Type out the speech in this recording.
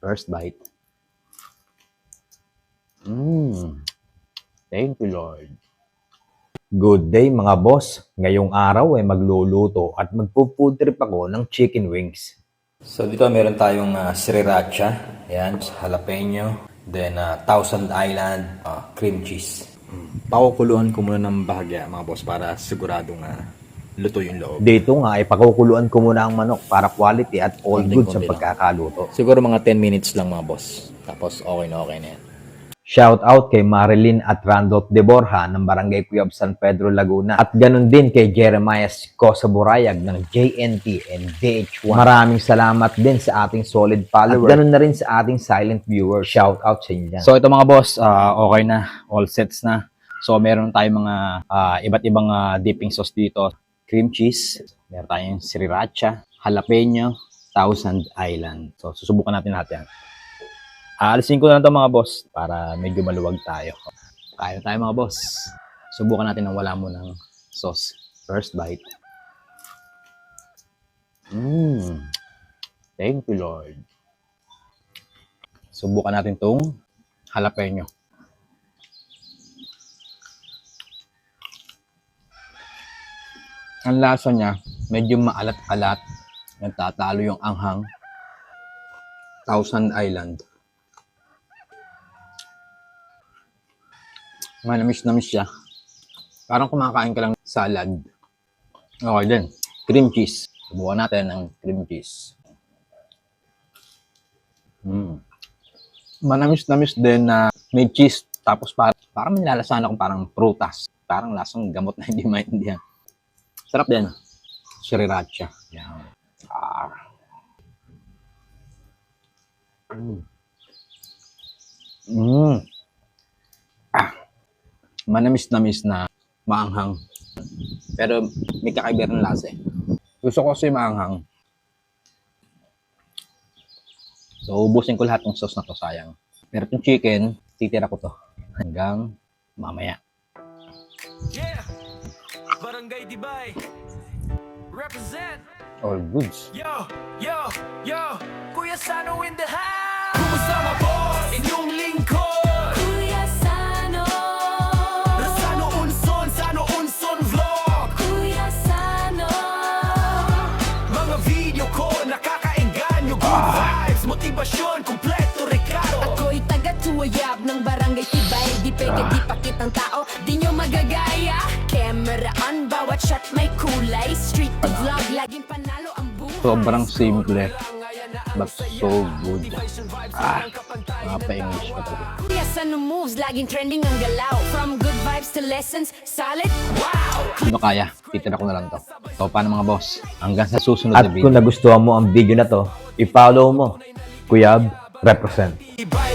First bite. Thank you, Lord. Good day mga boss. Ngayong araw ay magluluto at magpo-food trip ako ng chicken wings. So dito meron tayong sriracha, ayan, jalapeno, then Thousand Island cream cheese. Pakukuluan ko muna ng bahagya mga boss para siguradong luto yung loob. Dito nga ay pakukuluan ko muna ang manok para quality at all good sa pagkakaluto. Siguro mga 10 minutes lang mga boss. Tapos okay na yan. Shout out kay Marilyn at Randolph de Borja ng Barangay Cuyab, San Pedro, Laguna. At ganun din kay Jeremiah Cosa Burayag ng JNT and DH1. Maraming salamat din sa ating solid follower. At ganun na rin sa ating silent viewers. Shout out sa inyo. So ito mga boss, okay na. All sets na. So meron tayong mga iba't ibang dipping sauce dito. Cream cheese, meron tayong sriracha, jalapeno, Thousand Island. So susubukan natin lahat yan. Aalisin ko na ito mga boss para medyo maluwag tayo. Kaya tayo mga boss. Subukan natin nang wala mo ng sauce. First bite. Thank you, Lord. Subukan natin itong jalapeno. Ang lasa niya, medyo maalat-alat. Nagtatalo yung anghang. Thousand Island. Manamis-namis siya. Parang kumakain ka lang salad. Okay din. Cream cheese. Subukan natin ang cream cheese. Manamis-namis din na may cheese. Tapos parang may nalasahan akong parang prutas. Parang lasang gamot na hindi maintindihan. Sarap din. Sriracha. Yan. Manamis-namis na maanghang. Pero may kakaiba ng lasa eh. Gusto ko kasi maanghang. So, ubusin ko lahat ng sauce na to, sayang. Pero itong chicken, titira ko to. Hanggang mamaya. Yeah! Barangay Tibay! Represent! All goods. Yo! Yo! Yo! Kuya Sano in the house! Kumusta mga boss? Inyong lingkod! Kuya Sano, Sano Unson! Sano Unson Vlog! Kuya Sano, Mga video ko nakakaengganyo. Good vibes, motivasyon, kompleto rekado. ako'y taga-tuwayab ng Barangay Tibay. Di pwede di pakitang tao, di nyo magagaya. Camera on, bawat shot may kulay. Street to vlog, laging panalo ang buhay. Sobrang simple. But so good. Mapa-English pa talaga. Kuya Sano moves, laging trending ang galaw. From good vibes to lessons, solid, wow! Ano kaya? Titira ko na lang to. So, paano mga boss? Hanggang sa susunod At na kung video. nagustuhan mo ang video na to, i-follow mo. Kuyab, represent. Tibay